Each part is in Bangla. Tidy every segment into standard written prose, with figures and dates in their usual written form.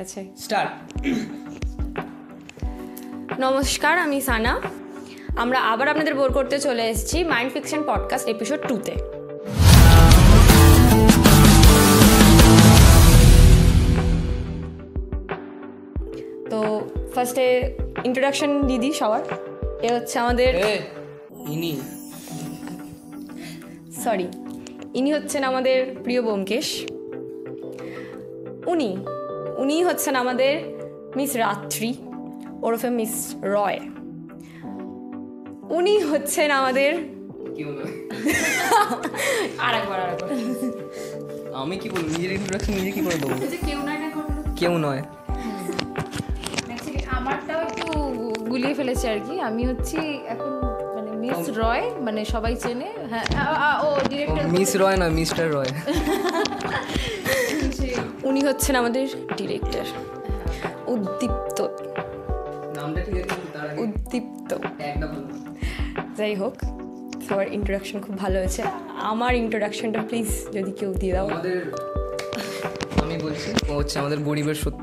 আছে, স্টার্ট। নমস্কার, আমি সানা। আমরা আবার আপনাদের বোর করতে চলে এসেছি মাইন্ড ফিকশন পডকাস্ট এপিসোড 2-তে। তো ফার্স্টে ইন্ট্রোডাকশন দিদি সবার। এ হচ্ছে আমাদের ইনি হচ্ছেন আমাদের প্রিয় ব্যোমকেশ। উনি হচ্ছেন আমাদের মিস রাত্রি ওরফে মিস রয়। উনি হচ্ছেন আমাদের আরেকবার আমি কি বলবো, নিজের ইন্ট্রোডাকশন নিজে কি করে দেবো? কেউ নয়, আমারটাও একটু গুলিয়ে ফেলেছে আর কি। আমি হচ্ছি এখন মানে মিস রয়, মানে সবাই চেনে। হ্যাঁ, ও ডিরেক্টর মিস রয় নয়, মিস্টার রয়। উনি হচ্ছেন আমাদের ডিরেক্টর উদ্দীপ্ত। নামটা ঠিক আছে, তার আগে উদ্দীপ্ত একটা বলবো। যাই হোক, সবার ইন্ট্রোডাকশন খুব ভালো হয়েছে। আমার ইন্ট্রোডাকশনটা প্লিজ যদি কেউ দিয়ে দাও। আমি বলছি, ও হচ্ছে আমাদের গরিবের সত্য।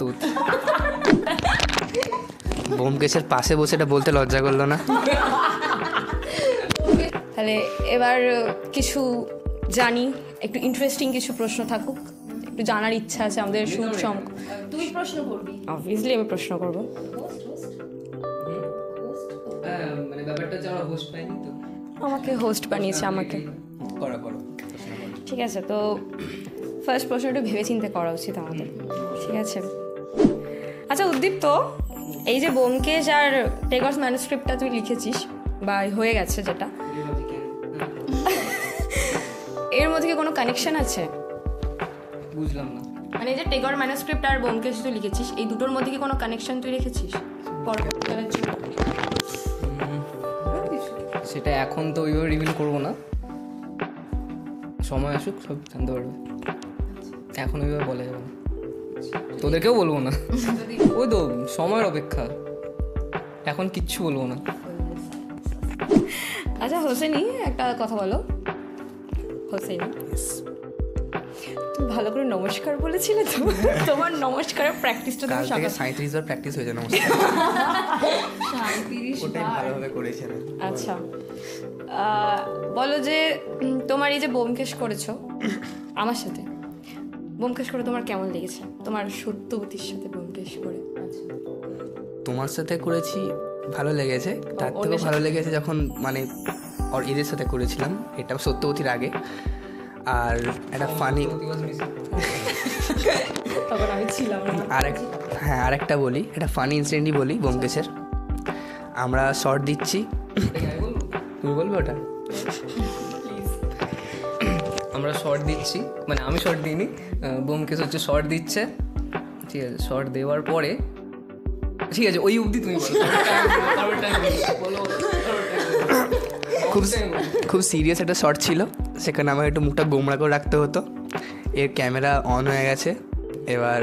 ব্যোমকেশের পাশে বসে এটা বলতে লজ্জা করলো না? তাহলে এবার কিছু জানি, একটু ইন্টারেস্টিং কিছু প্রশ্ন থাকুক, একটু জানার ইচ্ছা আছে আমাদের। তুই প্রশ্ন করবি? অবভিয়াসলি আমি প্রশ্ন করব। মানে ব্যাপারটা হচ্ছে আমরা হোস্ট পাইনি তো, আমাকে হোস্ট বানিয়েছে আমাকে। করো ঠিক আছে, তো ফার্স্ট প্রশ্ন একটু ভেবেচিন্তে করা উচিত আমাদের, ঠিক আছে? আচ্ছা উদ্দীপ্ত, এই যে ব্যোমকেশ আর টেগরস ম্যানুস্ক্রিপ্টটা তুই লিখেছিস বা হয়ে গেছে যেটা, এর মধ্যে কি কোনো কানেকশন আছে? বুঝলাম না। মানে এই যে টেগর ম্যানুস্ক্রিপ্ট আর ব্যোমকেশ তুই লিখেছিস, এই দুটোর মধ্যে কি কোনো কানেকশন তুই রেখেছিস পরবর্তীকালের জন্য? সেটা এখন তো ওইভাবে রিভিল করবো না, সময় আসুক সব জানতে পারবে। এখন ওইভাবে বলা যাবে না, তোদেরকেও বলবো না। ওই তো সময়ের অপেক্ষা, এখন কিচ্ছু বলবো না। আচ্ছা হোসেনি, একটা কথা বলো। হোসেনি, তুমি ভালো করে নমস্কার বলেছিলে তো? তোমার নমস্কারের প্র্যাকটিসটা তুমি কাল থেকে 37 বার প্র্যাকটিস হয়েছে নমস্কার। 37 ওটাই ভালোভাবে করেছেন। আচ্ছা বলো যে তোমার এই যে ব্যোমকেশ করেছো আমার সাথে, ব্যোমকেশ করে তোমার কেমন লেগেছে? তোমার সত্যবতীর সাথে ব্যোমকেশ করে। আচ্ছা, তোমার সাথে করেছি, ভালো লেগেছে। তার থেকেও ভালো লেগেছে যখন মানে এদের সাথে করেছিলাম, এটা সত্যবতীর আগে। আর একটা ফানি, তখন আমি ছিলাম না। আর একটা বলি, একটা ফানি ইনসিডেন্টই বলি ব্যোমকেশের। আমরা শর্ট দিচ্ছি, তুমি বলবে ওটা? আমরা শর্ট দিচ্ছি, মানে আমি শর্ট দিইনি, ব্যোমকেশ হচ্ছে শর্ট দিচ্ছে, ঠিক আছে? শর্ট দেওয়ার পরে ঠিক আছে, ওই অবধি তুমি খুব সিরিয়াস একটা শর্ট ছিল, সেখানে আমার একটু মুখটা গোমড়া করে রাখতে হতো। এর ক্যামেরা অন হয়ে গেছে, এবার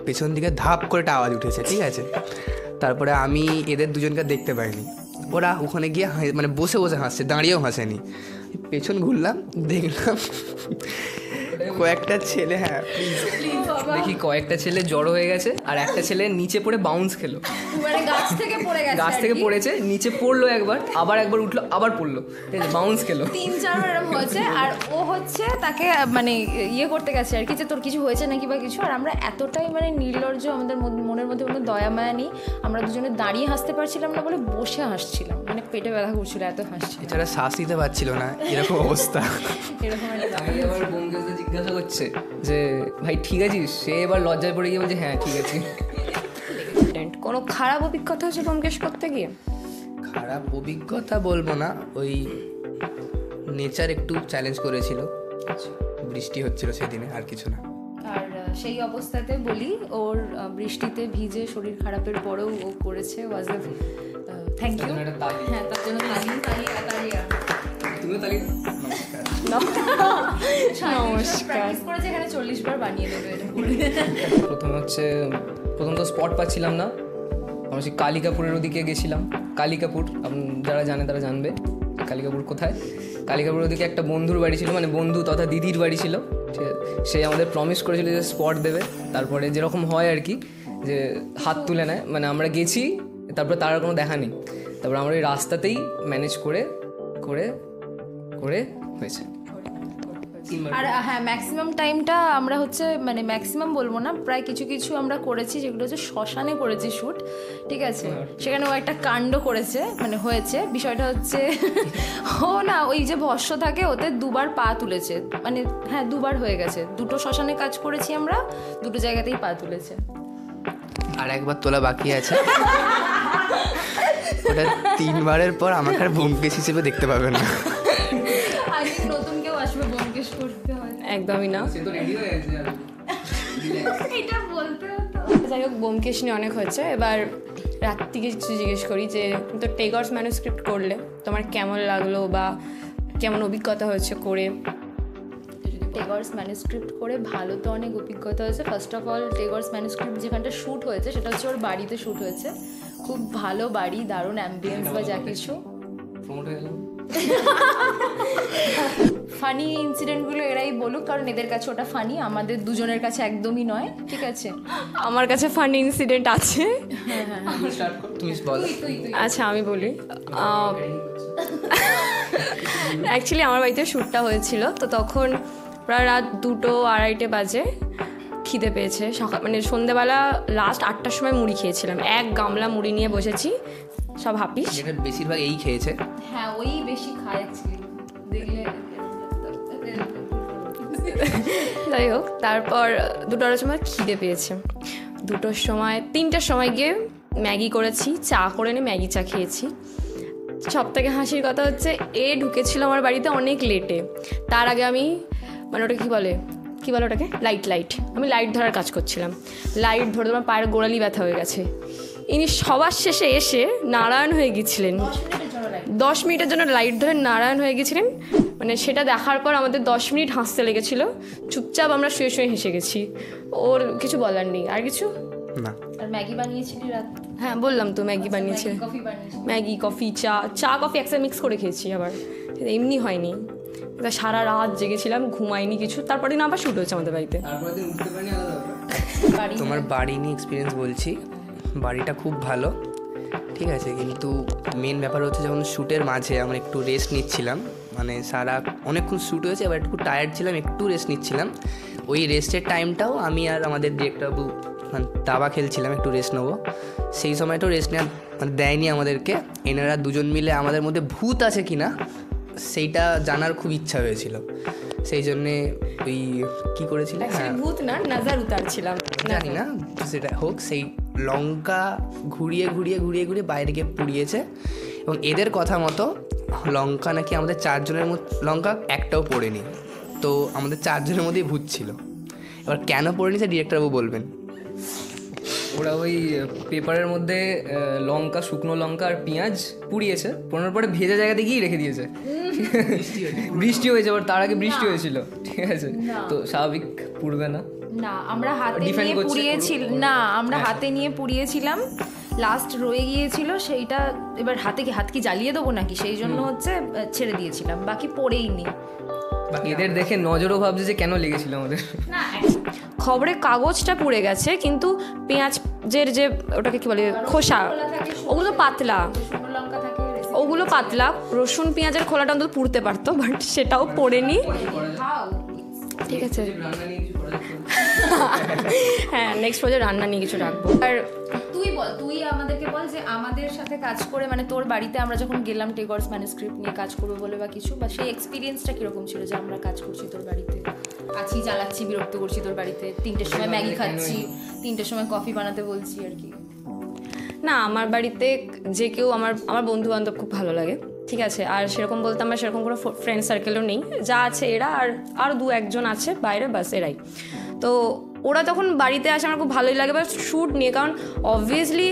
পেছন দিকে ধাপ করে একটা আওয়াজ উঠেছে, ঠিক আছে? তারপরে আমি এদের দুজনকে দেখতে পাইনি, ওরা ওখানে গিয়ে মানে বসে বসে হাসছে, দাঁড়িয়েও হাসেনি। পেছন ঘুরলাম, দেখলাম কয়েকটা ছেলে, হ্যাঁ দেখি কয়েকটা ছেলে জড়ো হয়ে গেছে, আর একটা ছেলে নিচে পড়ে বাউন্স খেলো, মানে গাছ থেকে পড়ে গেছে, গাছ থেকে পড়েছে, নিচে পড়লো একবার, আবার একবার উঠলো, আবার পড়লো, ঠিক আছে? বাউন্স খেলো 3-4 বার এরকম হয়েছে। আর ও হচ্ছে তাকে মানে ইয়ে করতে গেছে আর কি, যে তোর কিছু হয়েছে নাকি বা কিছু। আর আমরা এতটাই মানে নির্লজ্জ, আমাদের মনের মধ্যে কোনো দয়া মায়া নেই, আমরা দুজনে দাঁড়িয়ে হাসতে পারছিলাম না বলে বসে হাসছিলাম, মানে পেটে ব্যথা করছিল, এত হাসছিল। এছাড়া শ্বাস দিতে পারছিল না, এরকম অবস্থা। এরকম একটা আমি আবার ব্যোমকেশকে জিজ্ঞাসা করছে যে ভাই ঠিক আছিস? সে এবার লজ্জায় পড়ে গিয়ে বলছে হ্যাঁ ঠিক আছে। কোনো খারাপ অভিজ্ঞতা হচ্ছে ব্যোমকেশ করতে গিয়ে? খারাপ অভিজ্ঞতা বলবো না, ওই নেচার একটু চ্যালেঞ্জ করেছিল, বৃষ্টি হচ্ছিল সেদিনে, আর কিছু না। আর সেই অবস্থাতে বলি, ওর বৃষ্টিতে ভিজে শরীর খারাপের পরেও ও করেছে, ওয়াজ দ্য থ্যাংক ইউ। হ্যাঁ, তার জন্য তুমিও তালি। প্র্যাকটিস করেছে, এখানে 40 বার বানিয়ে দেবে এটা। প্রথম তো স্পট পাচ্ছিলাম না, আমরা সেই কালিকাপুরের ওদিকে গেছিলাম। কালিকাপুর যারা জানে তারা জানবে কালিকাপুর কোথায়। কালিকাপুর ওদিকে একটা বন্ধুর বাড়ি ছিল, মানে বন্ধু তথা দিদির বাড়ি ছিল, ঠিক আছে? সে আমাদের প্রমিস করেছিল যে স্পট দেবে, তারপরে যেরকম হয় আর কি, যে হাত তুলে নেয়, মানে আমরা গেছি তারপরে তার আর কোনো দেখা নেই, তারপর আমরা ওই রাস্তাতেই ম্যানেজ করে করে করে হয়েছে। আর হ্যাঁ, ম্যাক্সিমাম টাইমটা আমরা হচ্ছে মানে ম্যাক্সিমাম বলবো না, প্রায় কিছু কিছু আমরা করেছি যেগুলো হচ্ছে শ্মশানে করেছি শ্যুট, ঠিক আছে। সেখানে ও একটা কাণ্ড করেছে, মানে হয়েছে বিষয়টা হচ্ছে ও না ওই যে ভস্য থাকে ওতে 2বার পা তুলেছে, মানে হ্যাঁ 2বার হয়ে গেছে, 2টো শ্মশানে কাজ করেছি আমরা, 2টো জায়গাতেই পা তুলেছে। আর একবার তোলা বাকি আছে, ওটা 3বারের পর আমাকে আর ব্যোমকেশ হিসেবে দেখতে পাবেন না। আজকে নতুন কেউ আসবে ব্যোমকেশ করতে হয়, একদমই না। সে তো রেডি হয়ে গেছে। এটা বলতে হতো। যাই হোক, ব্যোমকেশ নিয়ে অনেক হয়েছে। এবার রাত্রিকে কিছু জিজ্ঞেস করি যে তুমি তো টেগর্স ম্যানুস্ক্রিপ্ট করলে, তোমার কেমন লাগলো বা কেমন অভিজ্ঞতা হয়েছে করে? টেগর্স ম্যানুস্ক্রিপ্ট করে ভালো তো অনেক অভিজ্ঞতা হয়েছে। First of all Tagore's manuscript যেখানটা শ্যুট হয়েছে সেটা হচ্ছে ওর বাড়িতে শ্যুট হয়েছে, খুব ভালো বাড়ি, দারুণ অ্যাম্বিয়েন্স বা যা কিছু। প্রমোট হয়ে গেল। ফানি ইনসিডেন্টগুলো এরাই বলুক, কারণ এদের কাছে ওটা ফানি, আমাদের দুজনের কাছে একদমই নয়, ঠিক আছে। আমার কাছে ফানি ইনসিডেন্ট আছে। তুমি বলো। আচ্ছা আমি বলি। অ্যাকচুয়ালি আমার বাড়িতে শ্যুটটা হয়েছিল, তো তখন প্রায় রাত 2-2:30 বাজে, খিদে পেয়েছে। সকাল মানে সন্ধ্যেবেলা লাস্ট 8টার সময় মুড়ি খেয়েছিলাম, 1 গামলা মুড়ি নিয়ে বসেছি, সব হাপিস। যেটা বেশিরভাগ এই খেয়েছে। হ্যাঁ ওই বেশি খায় অ্যাকচুয়ালি, দেখলে। যাই হোক, তারপর 2টার সময় খিদে পেয়েছে, 2টোর সময় 3টার সময় গিয়ে ম্যাগি করেছি, চা করে এনে ম্যাগি চা খেয়েছি। সব থেকে হাসির কথা হচ্ছে ঢুকেছিল আমার বাড়িতে অনেক লেটে, তার আগে আমি মানে ওটা কী বলে ওটাকে লাইট আমি লাইট ধরার কাজ করছিলাম, লাইট ধরে তোমার পায়ের গোড়ালি ব্যথা হয়ে গেছে। ইনি সবার শেষে এসে নারায়ণ হয়ে গেছিলেন, 10 মিনিটের জন্য লাইট ধরে নারায়ণ হয়ে গেছিলেন। মানে সেটা দেখার পর আমাদের 10 মিনিট হাসতে লেগেছিল, চুপচাপ আমরা শুয়ে শুয়ে হেসে গেছি, ওর কিছু বলার নেই। আর কিছু না। আর ম্যাগি বানিয়েছিলি রাত? হ্যাঁ বললাম তো, ম্যাগি বানিয়েছে, কফি বানিয়েছিলি? ম্যাগি কফি চা কফি একসাথে মিক্স করে খেয়েছি, আবার এমনি হয়নি। সারা রাত জেগেছিলাম, ঘুমাইনি কিছু। তারপরে দিন আবার শ্যুট হয়েছে আমাদের বাড়িতে। তারপরে দিন উঠতে পারিনি, আলাদা ব্যাপার। তোমার বাড়ি নিয়ে এক্সপিরিয়েন্স বলছি, বাড়িটা খুব ভালো, ঠিক আছে, কিন্তু মেন ব্যাপার হচ্ছে যখন শ্যুটের মাঝে আমরা একটু রেস্ট নিচ্ছিলাম, মানে সারা অনেকক্ষণ শ্যুট হয়েছে, এবার একটু টায়ার্ড ছিলাম, একটু রেস্ট নিচ্ছিলাম। ওই রেস্টের টাইমটাও আমি আর আমাদের ডিরেক্টরবাবু মানে দাবা খেলছিলাম, একটু রেস্ট নেবো, সেই সময়টাও রেস্ট নেওয়া মানে দেয়নি আমাদেরকে। এনারা দুজন মিলে আমাদের মধ্যে ভূত আছে কি না সেইটা জানার খুব ইচ্ছা হয়েছিল, সেই জন্যে ওই কী করেছিল, হ্যাঁ ভূত না, নাজার উতারছিলাম, জানি না সেটা হোক, সেই লঙ্কা ঘুরিয়ে ঘুরিয়ে ঘুরিয়ে ঘুরিয়ে বাইরে গিয়ে পুড়িয়েছে। এবং এদের কথা মতো লঙ্কা নাকি আমাদের 4 জনের মধ্যে লঙ্কা একটাও পড়েনি, তো আমাদের 4 জনের মধ্যেই ভূত ছিল। এবার কেন পড়েনি সে ডিরেক্টরবাবু বলবেন। ওরা ওই পেপারের মধ্যে লঙ্কা, শুকনো লঙ্কা আর পেঁয়াজ পুড়িয়েছে, পোড়ানোর পরে ভেজা জায়গাতে গিয়ে রেখে দিয়েছে। বৃষ্টি হয়েছে, আবার তার আগে বৃষ্টি হয়েছিল, ঠিক আছে, তো স্বাভাবিক পুড়বে না। না আমরা হাতে নিয়ে পুড়িয়েছিলাম, না আমরা হাতে নিয়ে পুড়িয়েছিলাম, লাস্ট রয়ে গিয়েছিল সেইটা, এবার হাত কি জ্বালিয়ে দেবো নাকি, সেই জন্য হচ্ছে ছেড়ে দিয়েছিলাম, বাকি পড়েই নি। এদের দেখে নজরও ভাবছে যে কেন লেগেছিল আমাদের। খবরের কাগজটা পুড়ে গেছে, কিন্তু পেঁয়াজের যে ওটাকে কি বলে খোসা, ওগুলো পাতলা, ওগুলো পাতলা, রসুন পেঁয়াজের খোলাটা অন্তত পুড়তে পারতো, বাট সেটাও পড়েনি, ঠিক আছে। হ্যাঁ নেক্সট প্রজেক্ট রান্না নিয়ে কিছু রাখবো। আর তুই আমাদেরকে বল যে আমাদের সাথে কাজ করে, মানে তোর বাড়িতে আমরা যখন গেলাম টেগর্স ম্যানুস্ক্রিপ্ট নিয়ে কাজ করবো বলে বা কিছু, বা সেই এক্সপিরিয়েন্সটা কিরকম ছিল যে আমরা কাজ করছি তোর বাড়িতে, আছি, জ্বালাচ্ছি, বিরক্ত করছি তোর বাড়িতে, 3টের সময় ম্যাগি খাচ্ছি, 3টের সময় কফি বানাতে বলছি আর কি। না, আমার বাড়িতে যে কেউ আমার বন্ধু বান্ধব খুব ভালো লাগে, ঠিক আছে। আর সেরকম বলতে আমার সেরকম কোনো ফ্রেন্ড সার্কেলও নেই, যা আছে এরা আর 2-1 জন আছে বাইরে, বাস এরাই। তো ওরা তখন বাড়িতে আসে আমার খুব ভালোই লাগে, বা শ্যুট নিয়ে, কারণ অবভিয়াসলি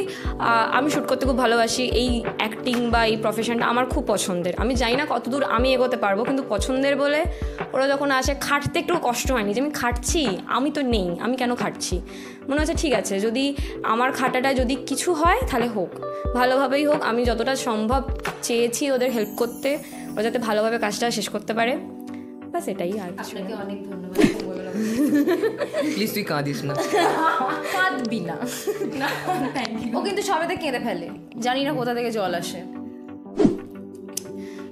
আমি শ্যুট করতে খুব ভালোবাসি, এই অ্যাক্টিং বা এই প্রফেশনটা আমার খুব পছন্দের। আমি জানি না কতদূর আমি এগোতে পারবো, কিন্তু পছন্দের বলে ওরা যখন আসে, খাটতে একটু কষ্ট হয়নি যে আমি খাটছি, আমি তো নেই, আমি কেন খাটছি, মনে হচ্ছে ঠিক আছে, যদি আমার খাটাটা যদি কিছু হয় তাহলে হোক, ভালোভাবেই হোক। আমি যতটা সম্ভব চেয়েছি ওদের হেল্প করতে, ওরা যাতে ভালোভাবে কাজটা শেষ করতে পারে, বাস এটাই। আর আপনাকে অনেক ধন্যবাদ। প্লিজ তুই কাঁদিস না। কাঁদবি না। ও কিন্তু সবেতে কেঁদে ফেলে, জানি না কোথা থেকে জল আসে।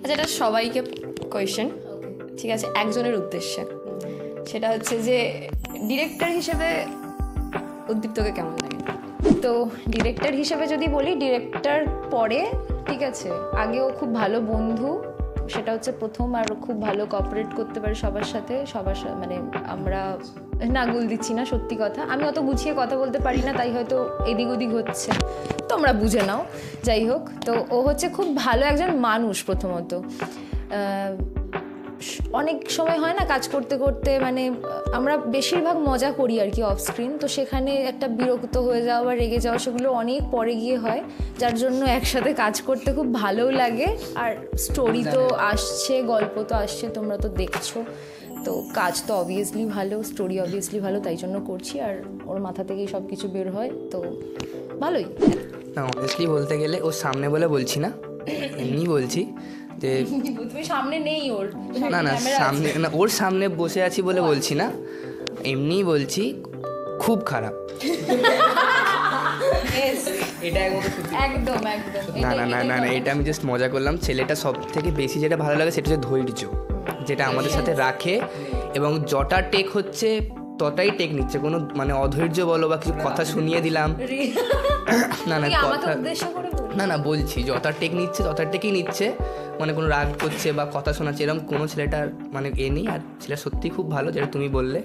আচ্ছা, এটা সবাইকে কোয়েশ্চেন, ঠিক আছে, একজনের উদ্দেশ্যে। সেটা হচ্ছে যে ডিরেক্টর হিসেবে উদ্দীপ্তকে কেমন লাগে? তো ডিরেক্টর হিসেবে যদি বলি, ডিরেক্টর পরে ঠিক আছে, আগেও খুব ভালো বন্ধু, সেটা হচ্ছে প্রথম। আর খুব ভালো কোঅপারেট করতে পারে সবার সাথে, মানে আমরা নাগুল দিচ্ছি না, সত্যি কথা। আমি অত গুছিয়ে কথা বলতে পারি না, তাই হয়তো এদিক ওদিক হচ্ছে, তোমরা বুঝে নাও। যাই হোক, তো ও হচ্ছে খুব ভালো একজন মানুষ। প্রথমত অনেক সময় হয় না কাজ করতে করতে, মানে আমরা বেশিরভাগ মজা করি আর কি অফ স্ক্রিন, তো সেখানে একটা বিরক্ত হয়ে যাওয়া বা রেগে যাওয়া সেগুলো অনেক পরে গিয়ে হয়, যার জন্য একসাথে কাজ করতে খুব ভালোও লাগে। আর স্টোরি তো আসছে, গল্প তো আসছে, তোমরা তো দেখছো, তো কাজ তো অবভিয়াসলি ভালো, স্টোরি অবভিয়াসলি ভালো, তাই জন্য করছি। আর ওর মাথা থেকেই সব কিছু বের হয়, তো ভালোই। না, অনেস্টলি বলতে গেলে ওর সামনে বলে বলছি না, এমনি বলছি যে তুমি সামনে নেই ওর, না না সামনে না, ওর সামনে বসে আছি বলে বলছি না, এমনি বলছি খুব খারাপ। এটা একদম একদম। না না না না না, এটা আমি জাস্ট মজা করলাম। ছেলেটা সব থেকে বেশি যেটা ভালো লাগে সেটা হচ্ছে ধৈর্য, যেটা আমাদের সাথে রাখে, এবং যটা টেক হচ্ছে তটাই টেক নিচ্ছে, কোনো মানে অধৈর্য বলো বা কিছু কথা শুনিয়ে দিলাম না না কথা না না বলছি, যটা টেক নিচ্ছে তটা টেকই নিচ্ছে, মানে কোনো রাগ করছে বা কথা শোনাচ্ছে এরকম কোনো ছেলেটার মানে এ নেই। আর ছেলেটা সত্যি খুব ভালো, যেটা তুমি বললে।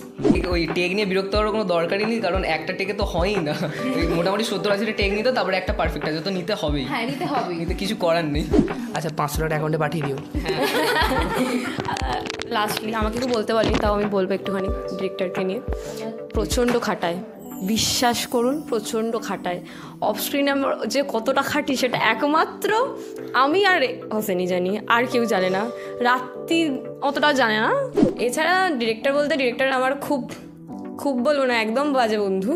ওই টেক নিয়ে বিরক্ত হওয়ার কোনো দরকারই নেই, কারণ একটা টেকে তো হয়ই না। মোটামুটি 70-80 টেক নিতে, তারপরে একটা পারফেক্ট আছে, তো নিতে হবেই। হ্যাঁ, নিতে হবে, নিতে কিছু করার নেই। আচ্ছা, 500 টাকা অ্যাকাউন্টে পাঠিয়ে দিও। লাস্টলি আমাকে একটু বলতে পারি, তাও আমি বলবো একটুখানি ডিরেক্টরকে নিয়ে। প্রচণ্ড খাটায়, বিশ্বাস করুন, প্রচণ্ড খাটায়। অফ স্ক্রিনে আমরা যে কতটা খাটি সেটা একমাত্র আমি আর হোসেনই জানি, আর কেউ জানে না, রাত্রি অতটাও জানে না। এছাড়া ডিরেক্টর বলতে, ডিরেক্টর আমার খুব খুব বলবো না, একদম বাজে বন্ধু।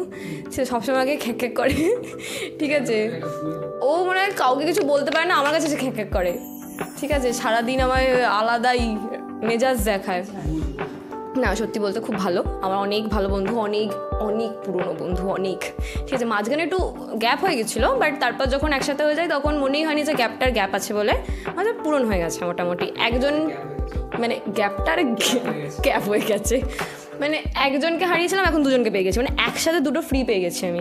সে সবসময় আগে খ্যাক খ্যাক করে, ঠিক আছে। ও মানে কাউকে কিছু বলতে পারে না, আমার কাছে সে খ্যাক খ্যাক করে, ঠিক আছে। সারাদিন আমায় আলাদাই মেজাজ দেখায়। না, সত্যি বলতে খুব ভালো, আমার অনেক ভালো বন্ধু, অনেক অনেক পুরনো বন্ধু, অনেক, ঠিক আছে। মাঝখানে একটু গ্যাপ হয়ে গেছিলো, বাট তারপর যখন একসাথে হয়ে যায় তখন মনেই হয়নি যে গ্যাপ আছে বলে, মানে পূরণ হয়ে গেছে মোটামুটি। একজন মানে গ্যাপটার গ্যাপ হয়ে গেছে, মানে একজনকে হারিয়েছিলাম, এখন দুজনকে পেয়ে গেছি, মানে একসাথে দুটো ফ্রি পেয়ে গেছি আমি।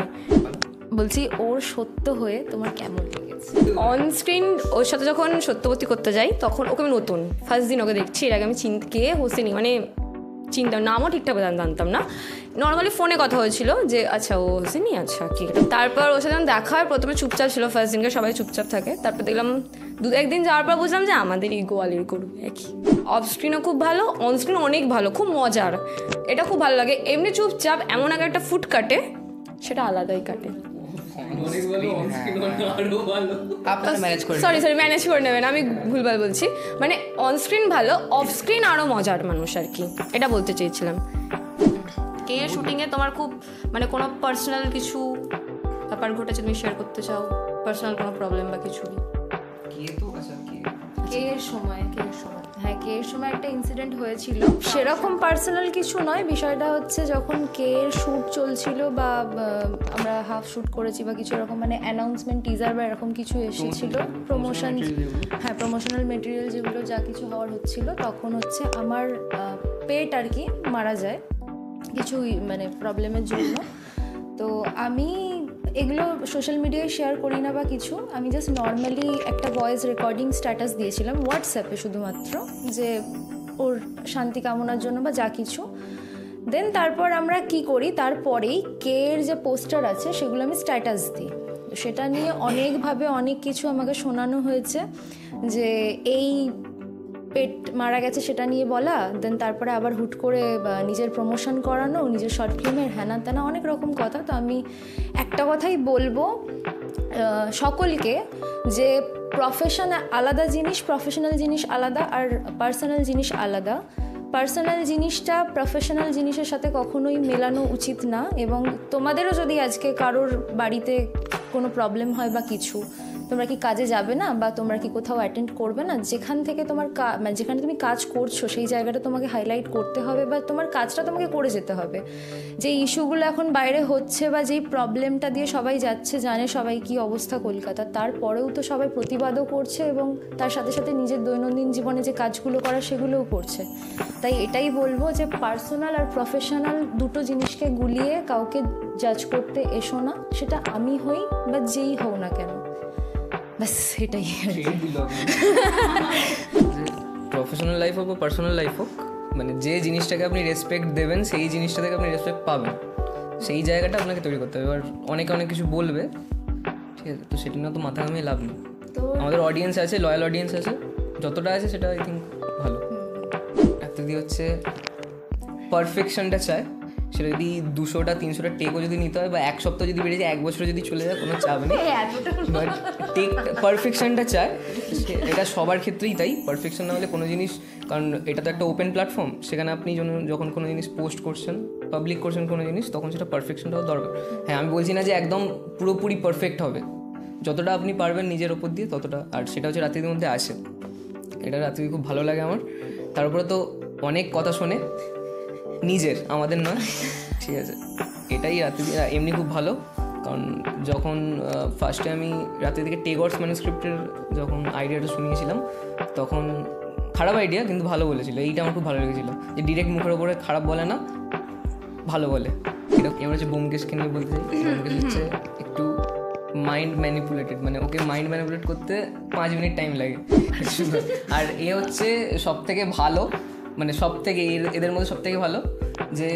বলছি, ওর সত্য হয়ে তোমার কেমন লেগেছে? অন স্ক্রিন ওর সাথে যখন সত্যবতী করতে যাই, তখন ওকে আমি নতুন ফার্স্ট দিন ওকে দেখছি, এর আগে আমি কে হোসেনি মানে চিনতাম, নামও ঠিকঠাক জানতাম না। নর্মালি ফোনে কথা হয়েছিল যে আচ্ছা ও হোসেনি, আচ্ছা কি। তারপর ওর সাথে দেখা হয়, প্রথমে চুপচাপ ছিল, ফার্স্ট দিনকে সবাই চুপচাপ থাকে। তারপর দেখলাম একদিন যাওয়ার পর বুঝলাম যে আমাদের এই গোয়ালির গরু একই। অফ স্ক্রিনও খুব ভালো, অন স্ক্রিন অনেক ভালো, খুব মজার, এটা খুব ভালো লাগে। এমনি চুপচাপ, এমন আগে একটা ফুট কাটে, সেটা আলাদাই কাটে। সরি ম্যানেজ করে নেবেন, আমি ভুলভাল বলছি, মানে অন স্ক্রিন ভালো, অফ স্ক্রিন আরও মজার মানুষ আর কি, এটা বলতে চেয়েছিলাম। কে শুটিংয়ে তোমার খুব মানে কোনো পার্সোনাল কিছু ব্যাপার ঘটেছে তুমি শেয়ার করতে চাও, পার্সোনাল কোনো প্রবলেম বা কিছু? হ্যাঁ, কে এর সময় একটা ইনসিডেন্ট হয়েছিল, সেরকম পার্সোনাল কিছু নয়। বিষয়টা হচ্ছে যখন কে এর শ্যুট চলছিল বা আমরা হাফ শ্যুট করেছি বা কিছু এরকম, মানে অ্যানাউন্সমেন্ট, টিজার বা এরকম কিছু এসেছিল, প্রমোশন, হ্যাঁ প্রমোশনাল মেটেরিয়াল যেগুলো যা কিছু হওয়ার হচ্ছিল, তখন হচ্ছে আমার পেট আর কি মারা যায় কিছু মানে প্রবলেমের জন্য। তো আমি এগুলো সোশ্যাল মিডিয়ায় শেয়ার করি না বা কিছু, আমি জাস্ট নর্মালি একটা ভয়েস রেকর্ডিং স্ট্যাটাস দিয়েছিলাম হোয়াটসঅ্যাপে শুধুমাত্র, যে ওর শান্তি কামনার জন্য বা যা কিছু। দেন তারপর আমরা কি করি, তারপরেই কে এর যে পোস্টার আছে সেগুলো আমি স্ট্যাটাস দিই। সেটা নিয়ে অনেকভাবে অনেক কিছু আমাকে শোনানো হয়েছে, যে এই পেট মারা গেছে সেটা নিয়ে বলা, দেন তারপরে আবার হুট করে নিজের প্রমোশন করানো, নিজের শর্ট ফিল্মের হ্যানা ত্যানা, অনেক রকম কথা। তো আমি একটা কথাই বলবো সকলকে, যে প্রফেশন আলাদা জিনিস, প্রফেশনাল জিনিস আলাদা, আর পার্সোনাল জিনিস আলাদা। পার্সোনাল জিনিসটা প্রফেশনাল জিনিসের সাথে কখনোই মেলানো উচিত না। এবং তোমাদেরও যদি আজকে কারোর বাড়িতে কোনো প্রবলেম হয় বা কিছু, তোমরা কি কাজে যাবে না, বা তোমরা কি কোথাও অ্যাটেন্ড করবে না? যেখান থেকে তোমার মানে যেখানে তুমি কাজ করছো সেই জায়গাটা তোমাকে হাইলাইট করতে হবে, বা তোমার কাজটা তোমাকে করে যেতে হবে। যে ইস্যুগুলো এখন বাইরে হচ্ছে বা যেই প্রবলেমটা দিয়ে সবাই যাচ্ছে, জানে সবাই কি অবস্থা কলকাতা, তারপরেও তো সবাই প্রতিবাদও করছে এবং তার সাথে সাথে নিজের দৈনন্দিন জীবনে যে কাজগুলো করা সেগুলোও করছে। তাই এটাই বলবো যে পার্সোনাল আর প্রফেশনাল দুটো জিনিসকে গুলিয়ে কাউকে জাজ করতে এসো না, সেটা আমি হই বা যেই হও না কেন। ব্যাস এটাই। প্রফেশনাল লাইফ হোক বা পার্সোনাল লাইফ হোক, মানে যে জিনিসটাকে আপনি রেসপেক্ট দেবেন সেই জিনিসটা থেকে আপনি রেসপেক্ট পাবেন, সেই জায়গাটা আপনাকে তৈরি করতে হবে। এবার অনেকে অনেক কিছু বলবে, ঠিক আছে, তো সেটা না তো মাথা ঘামিয়ে লাভ নেই। আমাদের অডিয়েন্স আছে, লয়াল অডিয়েন্স আছে, যতটা আছে সেটা আই থিঙ্ক ভালো। একটা দিয়ে হচ্ছে পারফেকশনটা চায়, সেটা যদি 200টা 300টা টেকও যদি নিতে হয়, বা 1 সপ্তাহ যদি বেড়ে যায়, 1 বছর যদি চলে যায়, কোনো চাপ নেই। বাট টেক পারফেকশনটা চায়, এটা সবার ক্ষেত্রেই তাই। পারফেকশন না হলে কোনো জিনিস, কারণ এটা তো একটা ওপেন প্ল্যাটফর্ম, সেখানে আপনি যখন কোনো জিনিস পোস্ট করছেন, পাবলিক করছেন কোনো জিনিস, তখন সেটা পারফেকশনটাও দরকার। হ্যাঁ, আমি বলছি না যে একদম পুরোপুরি পারফেক্ট হবে, যতটা আপনি পারবেন নিজের ওপর দিয়ে ততটা। আর সেটা হচ্ছে রাত্রির মধ্যে আসে, এটা রাত্রি খুব ভালো লাগে আমার। তারপরে তো অনেক কথা শোনে নিজের, আমাদের নয়, ঠিক আছে। এটাই রাত্রি এমনি খুব ভালো, কারণ যখন ফার্স্টে আমি রাত্রি থেকে টেগর্স ম্যানুস্ক্রিপ্টের যখন আইডিয়াটা শুনিয়েছিলাম, তখন খারাপ আইডিয়া কিন্তু ভালো বলেছিল, এইটা আমার খুব ভালো লেগেছিলো, যে ডিরেক্ট মুখের ওপরে খারাপ বলে না, ভালো বলে। এটা এবার হচ্ছে ব্যোমকেশকে নিয়ে বলতে চাই। ব্যোমকেশ হচ্ছে একটু মাইন্ড ম্যানিপুলেটেড, মানে ওকে মাইন্ড ম্যানিপুলেট করতে 5 মিনিট টাইম লাগে। আর এ হচ্ছে সব থেকে ভালো, মানে সব থেকে এদের মধ্যে সব থেকে ভালো, যে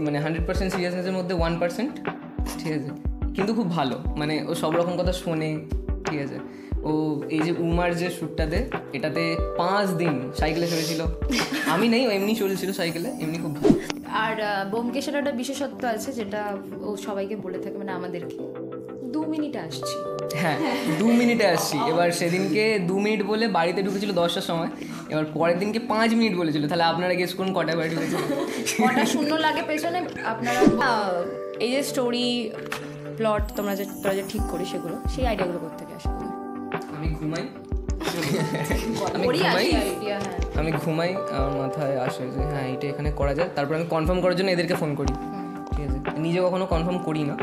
মানে 100% সিরিয়াসনেসের মধ্যে 1%, ঠিক আছে, কিন্তু খুব ভালো, মানে ও সব রকম কথা শোনে, ঠিক আছে। ও এই যে উমার যে শ্যুটটাতে, এটাতে 5 দিন সাইকেলে চলেছিল, আমি নেই, ও এমনি চলছিল সাইকেলে, এমনি খুব ভালো। আর ব্যোমকেশের একটা বিশেষত্ব আছে, যেটা ও সবাইকে বলে থাকে, মানে আমাদেরকে, 2 মিনিটে আসছি। হ্যাঁ, 2 মিনিটে আসছি। এবার সেদিনকে 2 মিনিট বলে বাড়িতে ঢুকেছিল 10টার সময়, এবার পরের দিনকে 5 মিনিট বলেছিল। তাহলে আপনারা গেস করুন কটায় বাড়ি ঢুকেছিল? কটা শূন্য লাগে পেছনে আপনারা। এই যে স্টোরি প্লট তোরা যে ঠিক করি, সেগুলো সেই আইডিয়াগুলো করতে আসে? আমি ঘুমাই, হ্যাঁ। আমি ঘুমাই, আমার মাথায় আসে যে হ্যাঁ এটা এখানে করা যায়, তারপর আমি কনফার্ম করার জন্য এদেরকে ফোন করি, ঠিক আছে। নিজে কখনো কনফার্ম করি না,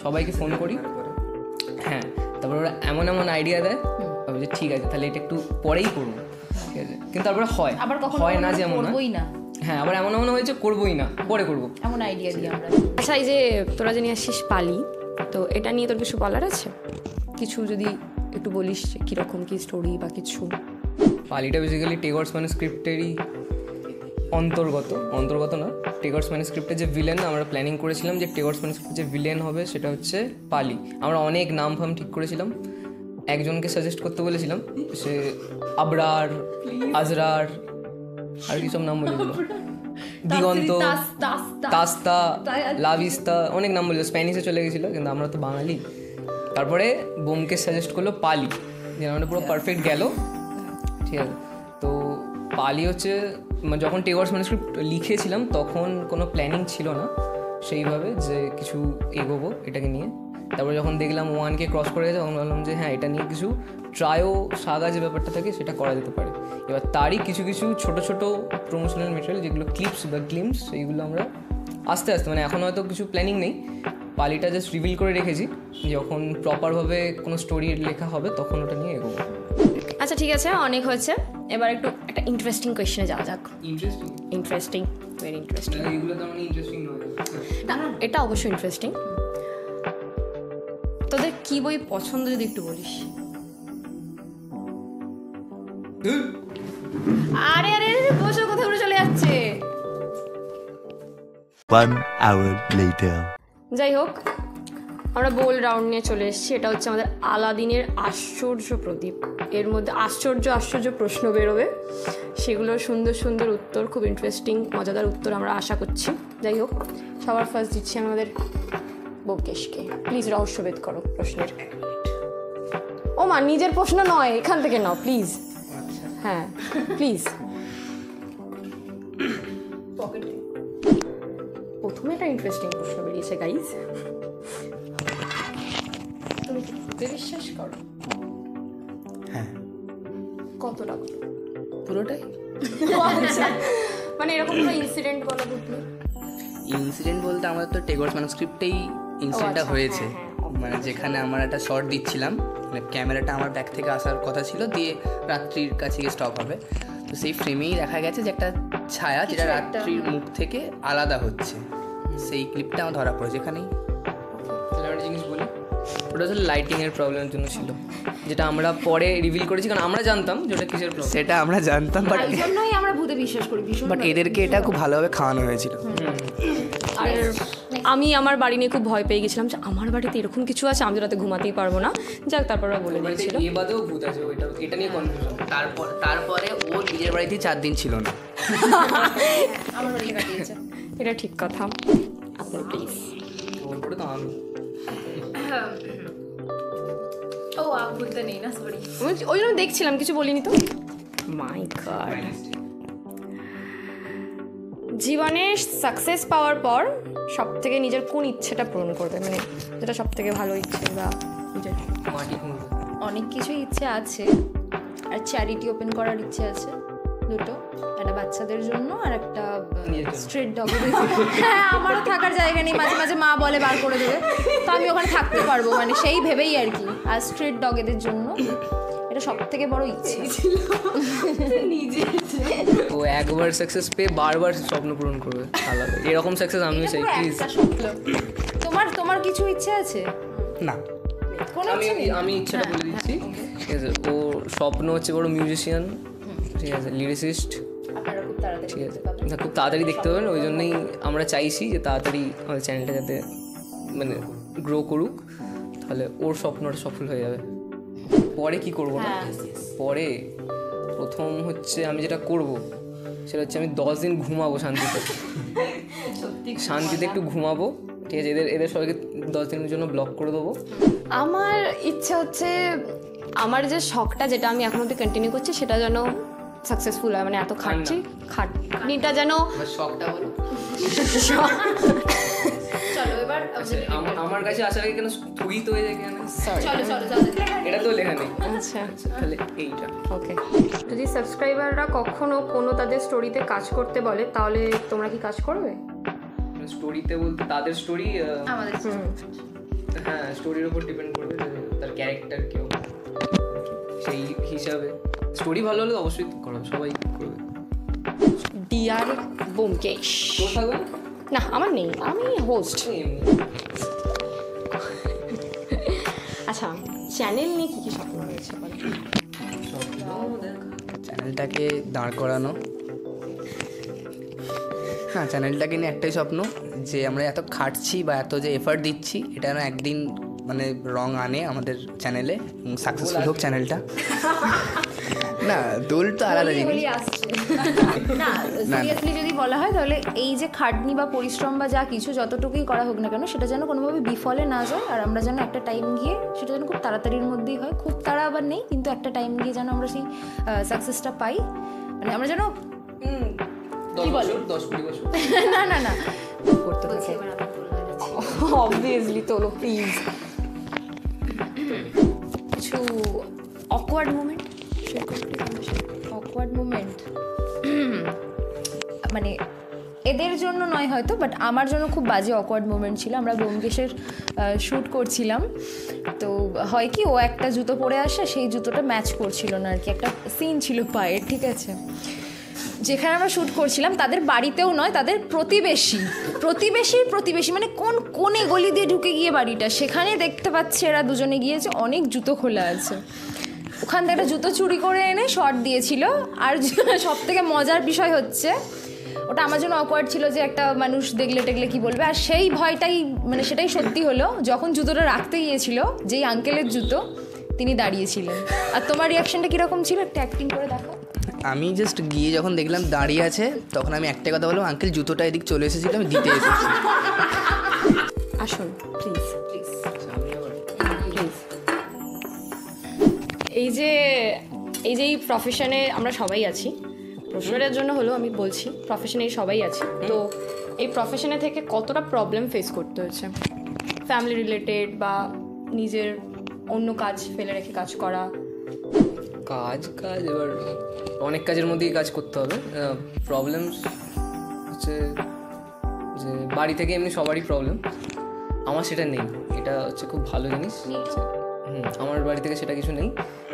সবাইকে ফোন করি। হ্যাঁ, তারপর ওরা এমন আইডিয়া দেয়, আমি যে ঠিক আছে তাহলে এটা একটু পরেই করবো, ঠিক আছে। কিন্তু তারপরে হয়, আবার কখনো হয় না যেমন না। হ্যাঁ, আবার এমন হয়েছে করবোই না, পরে করবো, এমন আইডিয়া দিই আমরা। আচ্ছা, এই যে তোরা যে নিয়ে আসছিস পালি, তো এটা নিয়ে তোর কিছু বলার আছে? কিছু যদি একটু বলিস, কীরকম কী স্টোরি বা কিছু। পালিটা বেসিক্যালি টেগর্স ম্যানুস্ক্রিপ্টেরই অন্তর্গত না। টেগর্স ম্যানুস্ক্রিপ্টের যে ভিলেন, আমরা প্ল্যানিং করেছিলাম যে টেগর্স ম্যানুস্ক্রিপ্টের যে ভিলেন হবে সেটা হচ্ছে পালি। আমরা অনেক নাম ফাম ঠিক করেছিলাম, একজনকে সাজেস্ট করতে বলেছিলাম, সে আবরার, আজরার, আর কি সব নাম বলেছিল, দিগন্ত, তাস্তা, লাভিস্তা, অনেক নাম বলেছিল, স্প্যানিশে চলে গেছিলো, কিন্তু আমরা তো বাঙালি। তারপরে ব্যোমকেশ সাজেস্ট করলো পালি, যে আমাদের পুরো পারফেক্ট গেল, ঠিক আছে। তো পালি হচ্ছে, যখন টেগর্স ম্যানুস্ক্রিপ্ট লিখেছিলাম তখন কোনো প্ল্যানিং ছিল না সেইভাবে যে কিছু এগোবো এটাকে নিয়ে। তারপরে যখন দেখলাম 1K ক্রস করে গেছে, তখন ভাবলাম যে হ্যাঁ এটা নিয়ে কিছু ট্রায়ো সাগা যে ব্যাপারটা থাকে সেটা করা যেতে পারে। এবার তারই কিছু ছোট প্রমোশনাল মেটেরিয়াল, যেগুলো ক্লিপস বা গ্লিমস, সেইগুলো আমরা আস্তে আস্তে, মানে এখন হয়তো কিছু প্ল্যানিং নেই, পালিটা জাস্ট রিভিল করে রেখেছি, যখন প্রপারভাবে কোনো স্টোরি লেখা হবে তখন ওটা নিয়ে এগোবো। আচ্ছা ঠিক আছে, অনেক হয়েছে, এবার একটু একটা ইন্টারেস্টিং কোয়েশ্চেনে যাওয়া যাক। Interesting, very interesting. এইগুলো তো মানে ইন্টারেস্টিং নয়, না এটা অবশ্যই ইন্টারেস্টিং। তোদের কি বই পছন্দ যদি একটু বলিস। আরে আরে বসে কথাগুলো চলে যাচ্ছে। 1 hour later. যাই হোক, আমরা বোল রাউন্ড নিয়ে চলে এসেছি। এটা হচ্ছে আমাদের আলাদিনের আশ্চর্য প্রদীপ। এর মধ্যে আশ্চর্য প্রশ্ন বেরোবে, সেগুলো সুন্দর উত্তর, খুব ইন্টারেস্টিং মজাদার উত্তর আমরা আশা করছি। যাই হোক, সবার ফার্স্ট দিচ্ছি আমাদের ব্যোমকেশকে। প্লিজ রহস্যভেদ করো প্রশ্নের। ও মা, নিজের প্রশ্ন নয়, এখান থেকে নাও প্লিজ। হ্যাঁ প্লিজ। প্রথমে একটা ইন্টারেস্টিং প্রশ্ন বেরিয়েছে গাইজ। তুমি ভূতে বিশ্বাস করো? হ্যাঁ, কতটা? পুরোটাই। মানে এরকম কোনো ইনসিডেন্ট বলো বুঝলি? ইনসিডেন্ট বলতে আমাদের তো টেগর্স ম্যানুস্ক্রিপ্টেই ইনসিডেন্টটা হয়েছে। মানে যেখানে আমার একটা শর্ট দিচ্ছিলাম, মানে ক্যামেরাটা আমার ব্যাক থেকে আসার কথা ছিল, দিয়ে রাত্রির কাছে গিয়ে স্টপ হবে। তো সেই ফ্রেমেই দেখা গেছে যে একটা ছায়া যেটা রাত্রির মুখ থেকে আলাদা হচ্ছে, সেই ক্লিপটা আমার ধরা পড়েছে এখানেই। তাহলে একটা জিনিস বলি, ওটা আসলে লাইটিংয়ের প্রবলেমের জন্য ছিল, যেটা আমরা পরে রিভিল করেছি, কারণ আমরা জানতাম যে ওটা কিসের প্রবলেম। সেটা আমরা জানতাম, বাট এই জন্যই আমরা ভূতে বিশ্বাস করি ভীষণ। বাট এদেরকে এটা খুব ভালোভাবে খাওয়ানো হয়েছিল। আর আমি আমার বাড়ি নিয়ে খুব ভয় পেয়ে গেছিলাম যে আমার বাড়িতে এরকম কিছু আছে, আমি তো রাতে ঘুমাতেই পারবো না। যাক, তারপর ওরা বলে দিয়েছিল। এ বাদেও ভূত আছে, এটা নিয়ে কনফিউশন। তারপরে ও নিজের বাড়িতেই 4 দিন ছিল না। আমার বাড়ি কাটিয়েছে। এটা ঠিক কথা। আপনি প্লিজ। ওর তো আমি ও ভূতে নেই না, সরি। ওই জন্য দেখছিলাম, কিছু বলিনি তো। মাই গড। জীবনে সাকসেস পাওয়ার পর সব থেকে নিজের কোন ইচ্ছেটা পূরণ করবে, মানে যেটা সব থেকে ভালো ইচ্ছে বা নিজের? মাটি খুঁড়বো। অনেক কিছু ইচ্ছে আছে, আর চ্যারিটি ওপেন করার ইচ্ছে আছে দুটো, একটা বাচ্চাদের জন্য আর একটা স্ট্রিট ডগের। হ্যাঁ, আমারও থাকার জায়গা নেই, মাঝে মাঝে মা বলে বার করে দেবে, তো আমি ওখানে থাকতে পারবো, মানে সেই ভেবেই আর কি। আর স্ট্রিট ডগেদের জন্য এটা সব থেকে বড় ইচ্ছে। ও একবার সাকসেস পেয়ে বারবার স্বপ্ন পূরণ করবে, আলাদা এরকম সাকসেস আমিও চাই প্লিজ। তোমার কিছু ইচ্ছে আছে? না, কোনো ইচ্ছে নেই? আমি ইচ্ছাটা বলে দিচ্ছি, ঠিক আছে। ও স্বপ্ন হচ্ছে বড় মিউজিশিয়ান, ঠিক আছে, লিরিসিস্ট, আপনারা খুব তাড়াতাড়ি ঠিক আছে। খুব তাড়াতাড়ি দেখতে পাবেন, ওই জন্যই আমরা চাইছি যে তাড়াতাড়ি আমাদের চ্যানেলটা যাতে মানে গ্রো করুক, তাহলে ওর স্বপ্নটা সফল হয়ে যাবে। পরে কি করবো না, পরে প্রথম হচ্ছে আমি যেটা করব সেটা হচ্ছে আমি 10 দিন ঘুমাবো শান্তিতে একটু ঘুমাবো, ঠিক আছে। এদের সবাইকে 10 দিনের জন্য ব্লক করে দেবো। আমার ইচ্ছে হচ্ছে আমার যে শখটা, যেটা আমি এখন অব্দি কন্টিনিউ করছি, সেটা যেন সাকসেসফুল হয়। মানে এত খাটনিটা যেন শখটা বলো। চলো এবার আমার কাছে আসার আগে কেন স্থগিত হয়ে যায় কেন? চলো চলো চলো। এটা তো লেখা নেই। আচ্ছা, তাহলে এইটা ওকে। যদি সাবস্ক্রাইবাররা কখনো কোনো তাদের স্টোরিতে কাজ করতে বলে, তাহলে তোমরা কি কাজ করবে? স্টোরিতে বলতে তাদের স্টোরি, আমাদের হ্যাঁ, স্টোরির উপর ডিপেন্ড করবে যে তার ক্যারেক্টার কেউ, সেই হিসাবে স্টোরি ভালো হলে অবশ্যই করবে, সবাই করবে। ডিয়ার ব্যোমকেশ। তোর থাকবে না, আমার নেই, আমি হোস্ট। আচ্ছা, চ্যানেল নিয়ে কি কি স্বপ্ন রয়েছে? চ্যানেলটাকে দাঁড় করানো। হ্যাঁ, চ্যানেলটাকে নিয়ে একটাই স্বপ্ন, যে আমরা এত খাটছি বা এত যে এফার্ট দিচ্ছি, এটা যেন একদিন মানে রং আনে আমাদের চ্যানেলে, সাকসেসফুল হোক চ্যানেলটা। না, দোল তো আলাদা জিনিস। না, সিরিয়াসলি যদি বলা হয় তাহলে এই যে খাটনি বা পরিশ্রম বা যা কিছু যতটুকুই করা হোক না কেন, সেটা যেন কোনোভাবে বিফলে না যায়, আর আমরা যেন একটা টাইম গিয়ে সেটা যেন খুব তাড়াতাড়ির মধ্যেই হয়, খুব তাড়া আবার নেই, কিন্তু একটা টাইম গিয়ে যেন আমরা সেই সাকসেসটা পাই। মানে আমরা যেন 10-20 বছর না না না করতে থাকে। অবভিয়াসলি তোলো প্লিজ। কিছু অকওয়ার্ড মোমেন্ট শেয়ার করতে? অকওয়ার্ড মোমেন্ট মানে এদের জন্য নয় হয়তো, বাট আমার জন্য খুব বাজে অকওয়ার্ড মোমেন্ট ছিল। আমরা ব্যোমকেশের শ্যুট করছিলাম, তো হয় কি, ও একটা জুতো পরে আসে, সেই জুতোটা ম্যাচ করছিল না আর কি, একটা সিন ছিল পায়ের, ঠিক আছে। যেখানে আমরা শ্যুট করছিলাম তাদের বাড়িতেও নয়, তাদের প্রতিবেশী মানে কোনে গলি দিয়ে ঢুকে গিয়ে বাড়িটা, সেখানে দেখতে পাচ্ছে এরা দুজনে গিয়েছে, অনেক জুতো খোলা আছে, ওখান থেকে একটা জুতো চুরি করে এনে শর্ট দিয়েছিল। আর সব থেকে মজার বিষয় হচ্ছে, ওটা আমার জন্য অকওয়ার্ড ছিল যে একটা মানুষ দেখলে টেগলে কি বলবে, আর সেই ভয়টাই মানে সেটাই সত্যি হলো যখন জুতোটা রাখতে গিয়েছিল, যেই আঙ্কেলের জুতো, তিনি দাঁড়িয়েছিলেন। আর তোমার রিয়াকশনটা কীরকম ছিল, একটা অ্যাক্টিং করে দেখো। আমি জাস্ট গিয়ে যখন দেখলাম দাঁড়িয়ে আছে, তখন আমি একটা কথা বললাম, আঙ্কেল জুতোটা এদিক চলে এসেছিল, আমি দিতে এসেছি। আসুন প্লিজ। এই যে এই প্রফেশনে আমরা সবাই আছি, প্রফেশনের জন্য হলেও আমি বলছি, প্রফেশনে সবাই আছি, তো এই প্রফেশনে থেকে কতটা প্রবলেম ফেস করতে হয়েছে, ফ্যামিলি রিলেটেড বা নিজের অন্য কাজ ফেলে রেখে কাজ করা? কাজ এবার অনেক কাজের মধ্যেই কাজ করতে হবে। প্রবলেম হচ্ছে যে বাড়ি থেকে এমনি সবারই প্রবলেম, আমার সেটা নেই, এটা হচ্ছে খুব ভালো জিনিস। আমার বাড়ি থেকে সেটা কিছু নেই,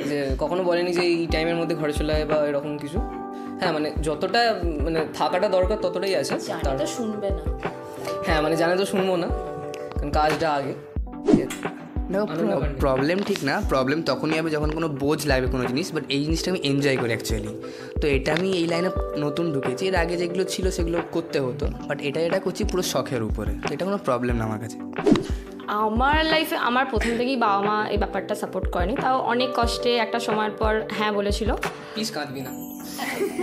যে কখনো বলেনি যে এই টাইমের মধ্যে ঘরে চলে আয় বা এরকম কিছু। হ্যাঁ মানে যতটা মানে থাকাটা দরকার ততটাই আছে। তার তো শুনবে না। হ্যাঁ মানে জানে তো শুনবো না, কারণ কাজটা আগে। প্রবলেম ঠিক না, প্রবলেম তখনই হবে যখন কোনো বোঝ লাগবে কোনো জিনিস, বাট এই জিনিসটা আমি এনজয় করি অ্যাকচুয়ালি। তো এটা আমি এই লাইনে নতুন ঢুকেছি, এর আগে যেগুলো ছিল সেগুলো করতে হতো, বাট এটা করছি পুরো শখের উপরে, তো এটা কোনো প্রবলেম না আমার কাছে। আমার লাইফে আমার প্রথম থেকেই বাবা মা এই ব্যাপারটা সাপোর্ট করেনি, তাও অনেক কষ্টে একটা সময়ের পর হ্যাঁ বলেছিল। প্লিজ কাঁদবি না।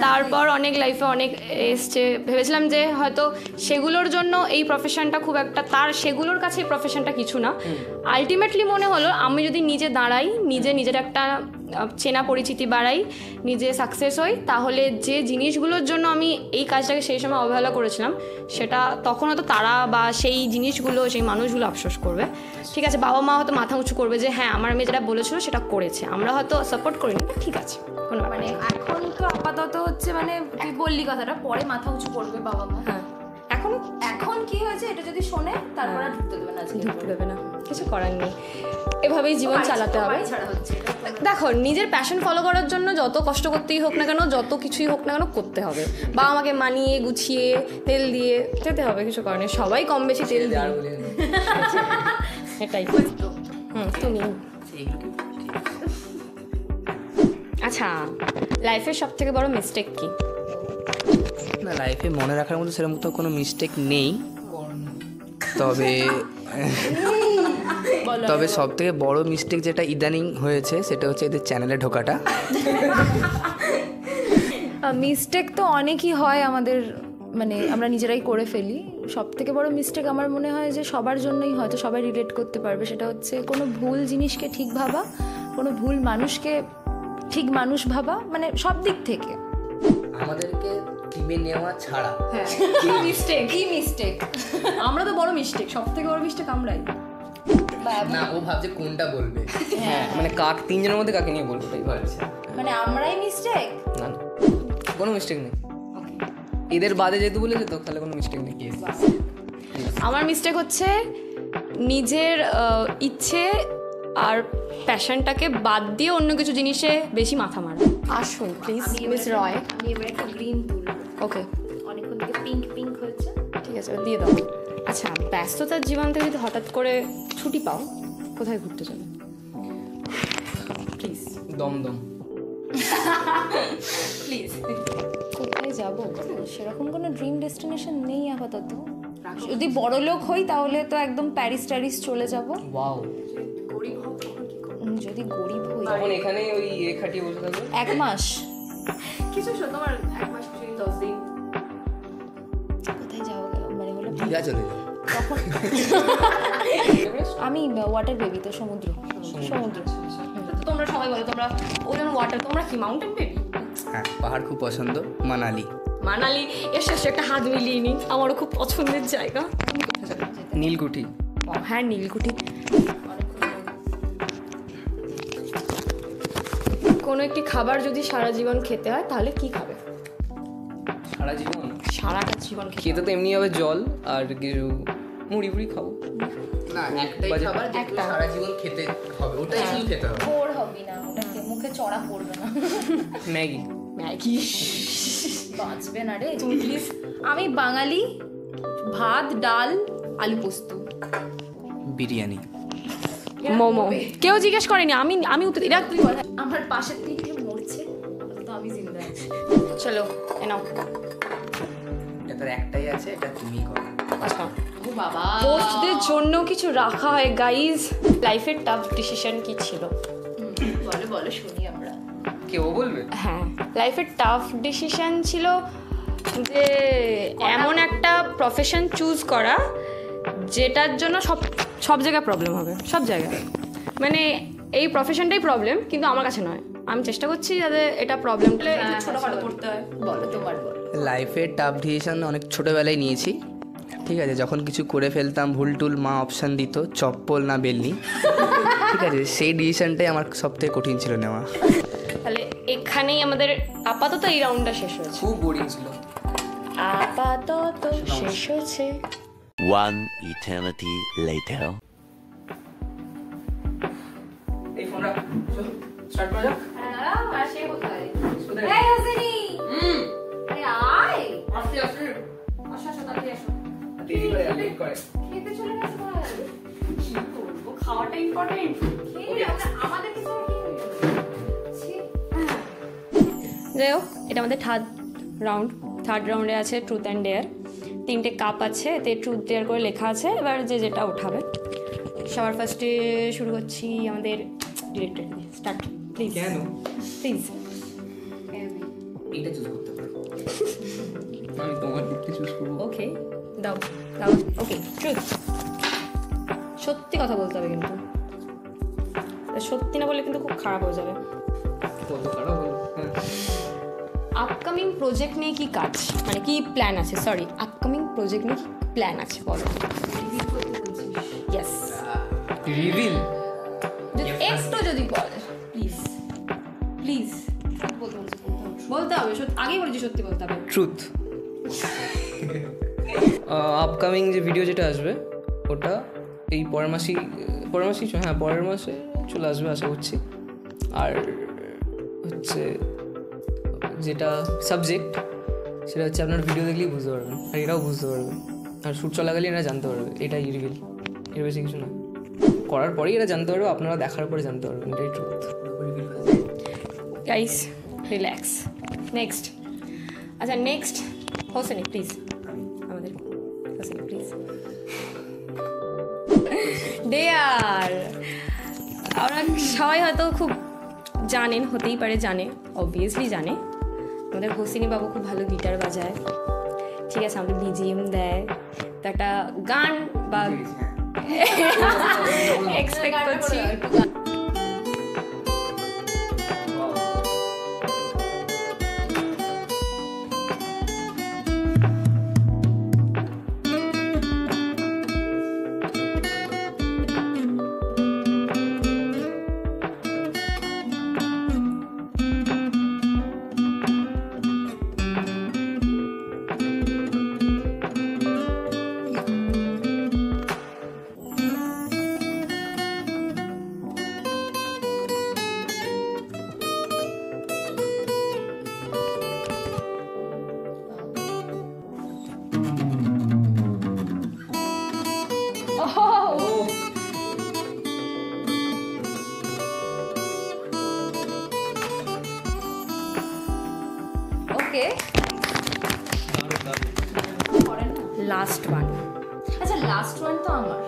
তারপর অনেক লাইফে অনেক এসছে, ভেবেছিলাম যে হয়তো সেগুলোর জন্য এই প্রফেশনটা খুব একটা, তার সেগুলোর কাছে এই প্রফেশনটা কিছু না। আলটিমেটলি মনে হলো আমি যদি নিজে দাঁড়াই, নিজের একটা চেনা পরিচিতি বাড়াই, নিজে সাকসেস হই, তাহলে যে জিনিসগুলোর জন্য আমি এই কাজটাকে সেই সময় অবহেলা করেছিলাম সেটা তখন হয়তো তারা বা সেই জিনিসগুলো সেই মানুষগুলো আফসোস করবে। ঠিক আছে, বাবা মা হয়তো মাথা উঁচু করবে যে হ্যাঁ আমার মেয়ে যেটা বলেছিল সেটা করেছে, আমরা হয়তো সাপোর্ট করিনি, ঠিক আছে কোনো মানে এখন তো আপাতত হচ্ছে মানে তুই বললি কথাটা, পরে মাথা উঁচু করবে বাবা মা। হ্যাঁ এখন কি হয়েছে এটা যদি শোনে তারপরে আর ঢুকতে দেবে না, আজকে ঢুকতে দেবে না, কিছু করার নেই, এভাবেই জীবন চালাতে হবে। ছাড়া হচ্ছে দেখো নিজের প্যাশন ফলো করার জন্য যত কষ্ট করতেই হোক না কেন, যত কিছুই হোক না কেন করতে হবে। বা আমাকে মানিয়ে গুছিয়ে তেল দিয়ে যেতে হবে, কিছু করার নেই, সবাই কম বেশি তেল দিয়ে। এটাই তুমি। আচ্ছা, লাইফের সব থেকে বড় মিস্টেক কি? না, লাইফে মনে রাখার মতো সেরকম তো কোনো মিস্টেক নেই, তবে সব থেকে বড় মিস্টেক যেটা ইদানিং হয়েছে সেটা হচ্ছে এদের চ্যানেলে ঢোকাটা। মিস্টেক তো অনেকই হয় আমাদের, মানে আমরা নিজেরাই করে ফেলি। সব থেকে বড় মিস্টেক আমার মনে হয় যে সবার জন্যই হয়তো সবাই রিলেট করতে পারবে, সেটা হচ্ছে কোনো ভুল জিনিসকে ঠিক ভাবা, কোনো ভুল মানুষকে ঠিক মানুষ ভাবা, মানে সব দিক থেকে। আমাদেরকে টিমে নেওয়া ছাড়া হ্যাঁ কি মিস্টেক আমরা তো বড় মিস্টেক, সব থেকে বড় মিস্টেক আমরাই। না, ও ভাবছে কোনটা বলবে। হ্যাঁ মানে তিনজনের মধ্যে কাকে নিয়ে বলবো তাই ভাবছি। মানে আমরাই মিস্টেক? না কোনো মিস্টেক নেই, এদের বাদে যেহেতু বলেছে তো তাহলে কোনো মিস্টেক নেই। আমার মিস্টেক হচ্ছে নিজের ইচ্ছে আর প্যাশনটাকে বাদ দিয়ে অন্য কিছু জিনিসে বেশি মাথা মারা। আসুন প্লিজ মিস রয়। আমি এবার একটা গ্রিন তুলবো। ওকে অনেকক্ষণ থেকে পিঙ্ক পিঙ্ক হয়েছে। ঠিক আছে, দিয়ে দাও। আচ্ছা, ব্যস্ততার জীবন থেকে যদি হঠাৎ করে ছুটি পাও, কোথায় ঘুরতে যাবে প্লিজ? দমদম। প্লিজ কোথায় যাবো সেরকম কোনো ড্রিম ডেস্টিনেশন নেই আপাতত। যদি বড় লোক হই তাহলে তো একদম প্যারিস ট্যারিস চলে যাব। ওয়াও। যদি গরিব হই তখন এখানে ওই খাটিয়ে বসে থাকবে 1 মাস। কিছু তোমার 1 মাস 10 দিন কোথায় যাবো মানে হলো দীঘা চলে যাবে তখন। আমি ওয়াটার বেবি, তো সমুদ্র। তো তোমরা সবাই বলো তোমরা ওজন ওয়াটার, তোমরা কি মাউন্টেন বেবি? হ্যাঁ, পাহাড় খুব পছন্দ। মানালি এসে একটা হাত মিলিয়ে নিই, আমারও খুব পছন্দের জায়গা। নীলকুঠি। হ্যাঁ নীলকুঠি। কোনো একটি খাবার যদি সারা জীবন খেতে হয় তাহলে কি খাবে? সারা জীবন সারাটা জীবন খেতে তো এমনি হবে জল আর কিছু মুড়ি খাবো। না, একটাই খাবার যেটা সারা জীবন খেতে হবে, ওটাই শুধু খেতে হবে। বোর হবি না, ওটাকে মুখে চড়া পড়বে না। ম্যাগি। বাঁচবে না রে তুমি প্লিজ। আমি বাঙালি, ভাত ডাল আলু পোস্ত। বিরিয়ানি। মোমো। কেউ জিজ্ঞেস করেনি, আমি উত্তর এরা তুই বল। আমার পাশের থেকে মরছে তো আমি জিন্দা আছি। চলো এনাও। এটা একটাই আছে, এটা তুমি করো। আচ্ছা, ও বাবা, পোস্টদের জন্য কিছু রাখা হয় গাইজ। লাইফের টাফ ডিসিশন কি ছিল? বলো শুনি আমরা। কেউ বলবে? হ্যাঁ, লাইফের টাফ ডিসিশন ছিল যে এমন একটা প্রফেশন চুজ করা যেটার জন্য সব জায়গায় প্রবলেম হবে, সব জায়গায়। মানে এই প্রফেশনটাই প্রবলেম, কিন্তু আমার কাছে নয়। আমি চেষ্টা করছি যাতে এটা প্রবলেম ছোটোখাটো করতে হয়। বলো তোমার বলো। লাইফে টাফ ডিসিশন অনেক ছোটোবেলায় নিয়েছি, ঠিক আছে, যখন কিছু করে ফেলতাম ভুল টুল, মা অপশান দিত চপ্পল না বেলনি। ঠিক আছে, সেই ডিসিশনটাই আমার সবথেকে কঠিন ছিল নেওয়া। তাহলে এখানেই আমাদের আপাতত এই রাউন্ডটা শেষ হয়েছে। খুব বোরিং ছিল। আপাতত শেষ হয়েছে। One eternity later. এই ফোন রাখ, স্টার্ট করা যাক। আসতে আসতে দেরি করে লেট করে। খাওয়াটা ইম্পর্টেন্ট। যাই হোক, এটা আমাদের থার্ড রাউন্ডে আছে ট্রুথ অ্যান্ড ডেয়ার। 3টে কাপ আছে, এতে ট্রুথ ডেয়ার করে লেখা আছে। এবার যে যেটা উঠাবে। সবার ফার্স্টে শুরু করছি আমাদের ডিরেক্টর দিয়ে। Start please. কেন? প্লিজ। এইটা চুজ করতে পারো। আমি তোমার দিকটা চুজ করবো। ওকে, দাও দাও। ওকে, ট্রুথ। সত্যি কথা বলতে হবে কিন্তু। সত্যি না বলে কিন্তু খুব খারাপ হয়ে যাবে। কত খারাপ হলো। হ্যাঁ, আপকামিং প্রজেক্ট নিয়ে কি কাজ, মানে কি প্ল্যান আছে? সরি, আপকামিং প্রজেক্ট নিয়ে কি প্ল্যান আছে বলো। Yes, reveal. একটু যদি বল প্লিজ প্লিজ। বলতে হবে, আগেই বলেছি সত্যি বলতে হবে। ট্রুথ। আপকামিং যে ভিডিও যেটা আসবে ওটা এই পরের মাসে চলে আসবে আশা করছি। আর হচ্ছে যেটা সাবজেক্ট সেটা হচ্ছে আপনার ভিডিও দেখলেই বুঝতে পারবেন, আর এরাও বুঝতে পারবে, আর শ্যুট চলাকালীন এরা জানতে পারবে। এটাই রিভিল, এর বেশি কিছু না। করার পরেই এরা জানতে পারবে, আপনারা দেখার পরে জানতে পারবেন। এটাই ট্রুথ। Guys relax. নেক্সট, আচ্ছা নেক্সট হোসেনি প্লিজ, আমাদের হোসেনি প্লিজ। ডেয়ার, আমরা সবাই হয়তো খুব জানেন, হতেই পারে জানে, অবভিয়াসলি জানে আমাদের হোসেনি বাবু খুব ভালো গিটার বাজায়। ঠিক আছে, আমাদের বিজিএম দেয়, তো একটা গান বা এক্সপেক্ট করছি। ওকে, লাস্ট ওয়ান। আচ্ছা, লাস্ট ওয়ান তো আমার।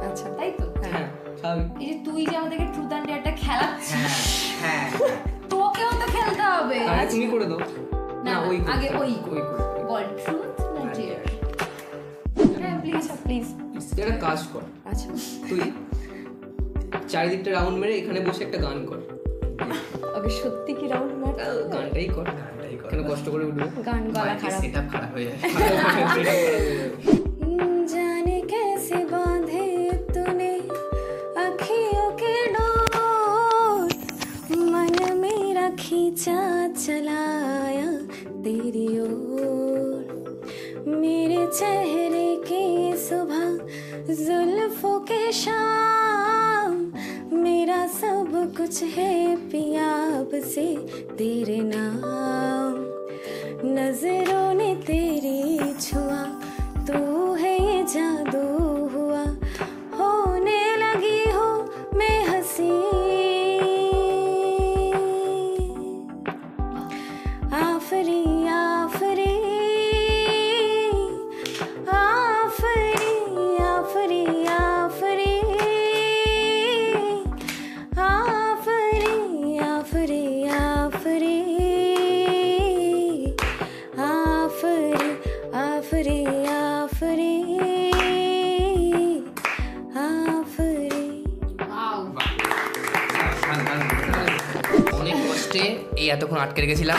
আচ্ছা, তাই তো? হ্যাঁ, স্বাভাবিক। এই যে তুই যে আমাদেরকে ট্রুথ অ্যান্ড ডেয়ারটা খেলাচ্ছিস, হ্যাঁ, তোকেও তো খেলতে হবে। আরে তুমি করে দাও। না, ওই আগে ওই ওই বল, ট্রুথ না ডেয়ার? হ্যাঁ প্লিজ প্লিজ। একটা কাজ কর, আচ্ছা তুই চারিদিকটা রাউন্ড মেরে এখানে বসে একটা গান কর। ওকে, সত্যি কি রাউন্ড মার? গানটাই কর। কেন কষ্ট করে উঠবে? গান গলা খারাপ। সেটআপ খারাপ হয়ে যায়। जाने कैसे बांधे तूने अखियों के डोर, मन मेरा खींचा चलाया तेरी ओर, मेरे चेहरे की सुबह जुल्फों के शाम, मेरा सब कुछ है पिया अब से तेरे नाम, नजरों ने तेरी छुआ, तू है ये जादू हुआ, होने लगी हो मैं हंसी, आफरी आफरी आफरी आफरी आफरी आफरी आफरी आफरी आफरी आफरी आफरी आफरी। অনেক কষ্টে এই এতক্ষণ আটকে রেখেছিলাম,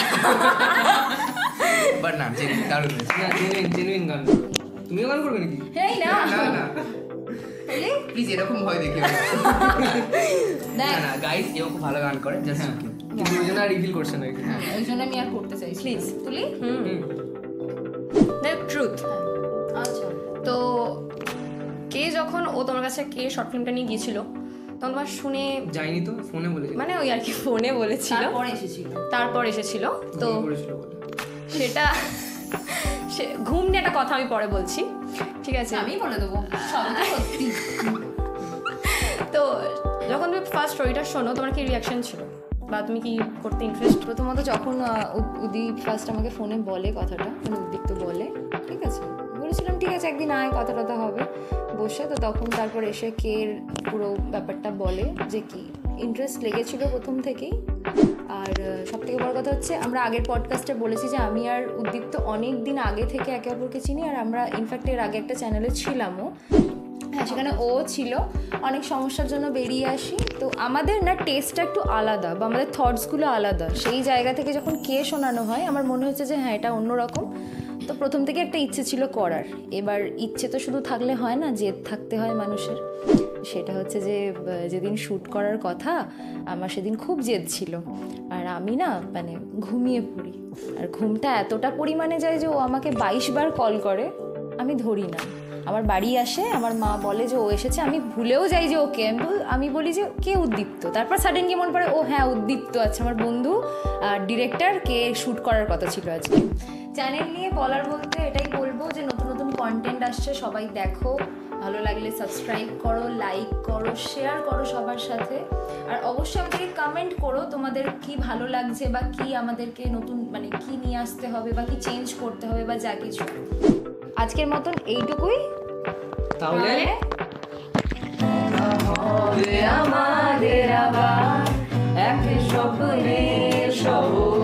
বাট না, দারুণ হয়েছে। না, জেনুইন গান। তুমিও গান করবে নাকি? এই না না না প্লিজ এরকম ভয় দেখিও না। না না গাইস এও খুব ভালো গান করে, জাস্ট কিন্তু ওই জন্য আর রিভিল করছে না। ওই জন্য আমি আর করতে চাই প্লিজ তুলি। ট্রুথ। আচ্ছা তো কে যখন ও তোমার কাছে কে শর্ট ফিল্মটা নিয়ে গিয়েছিল তখন তোমার শুনে যাইনি তো, ফোনে বলেছে। মানে ওই আর কি ফোনে বলেছিল, তারপরে এসেছিল। তারপর এসেছিল। তো করেছিল বলে। সেটা ঘুম নিয়ে একটা কথা আমি পরে বলছি, ঠিক আছে? আমি বলে দেবো সবই তো সত্যি। তো যখন তুমি ফার্স্ট স্টোরিটা শোনো তোমার কি রিয়াকশন ছিল বা তুমি কি করতে ইন্টারেস্ট? প্রথমত যখন উদীপ ফার্স্ট আমাকে ফোনে বলে কথাটা, মানে উদ্দীপ তো বলে, ঠিক আছে, বলেছিলাম ঠিক আছে একদিন আয় কথা টথা হবে বসে। তো তখন তারপর এসে কের পুরো ব্যাপারটা বলে যে কি ইন্টারেস্ট লেগেছিল প্রথম থেকেই। আর সবথেকে বড় কথা হচ্ছে আমরা আগের পডকাস্টে বলেছি যে আমি আর উদ্দীপ তো অনেক দিন আগে থেকে একে অপরকে চিনি, আর আমরা ইনফ্যাক্ট এর আগে একটা চ্যানেলে ছিলামও, হ্যাঁ সেখানে ও ছিল, অনেক সমস্যার জন্য বেরিয়ে আসি। তো আমাদের না টেস্টটা একটু আলাদা বা আমাদের থটসগুলো আলাদা, সেই জায়গা থেকে যখন কে শোনানো হয় আমার মনে হচ্ছে যে হ্যাঁ এটা অন্যরকম। তো প্রথম থেকে একটা ইচ্ছে ছিল করার। এবার ইচ্ছে তো শুধু থাকলে হয় না, জেদ থাকতে হয় মানুষের। সেটা হচ্ছে যে যেদিন শ্যুট করার কথা আমার সেদিন খুব জেদ ছিল, আর আমি না মানে ঘুমিয়ে পড়ি, আর ঘুমটা এতটা পরিমাণে যায় যে ও আমাকে 22 বার কল করে, আমি ধরি না। আমার বাড়ি আসে, আমার মা বলে যে ও এসেছে, আমি ভুলেও যাই যে ওকে, আমি বলি যে কে উদ্দীপ্ত, তারপর সাডেনলি মনে পড়ে ও হ্যাঁ উদ্দীপ্ত, আচ্ছা আমার বন্ধু ডিরেক্টর কে শ্যুট করার কথা ছিল আজকে। চ্যানেল নিয়ে বলার বলতে এটাই বলবো যে নতুন নতুন কন্টেন্ট আসছে, সবাই দেখো, ভালো লাগলে সাবস্ক্রাইব করো, লাইক করো, শেয়ার করো সবার সাথে, আর অবশ্যই আমাদেরকে কমেন্ট করো তোমাদের কি ভালো লাগছে বা কি আমাদেরকে নতুন মানে কি নিয়ে আসতে হবে বা কি চেঞ্জ করতে হবে বা যা কিছু। আজকের মতন এইটুকুই, তাহলে আমাদের আবার এক স্বপ্নের শহর।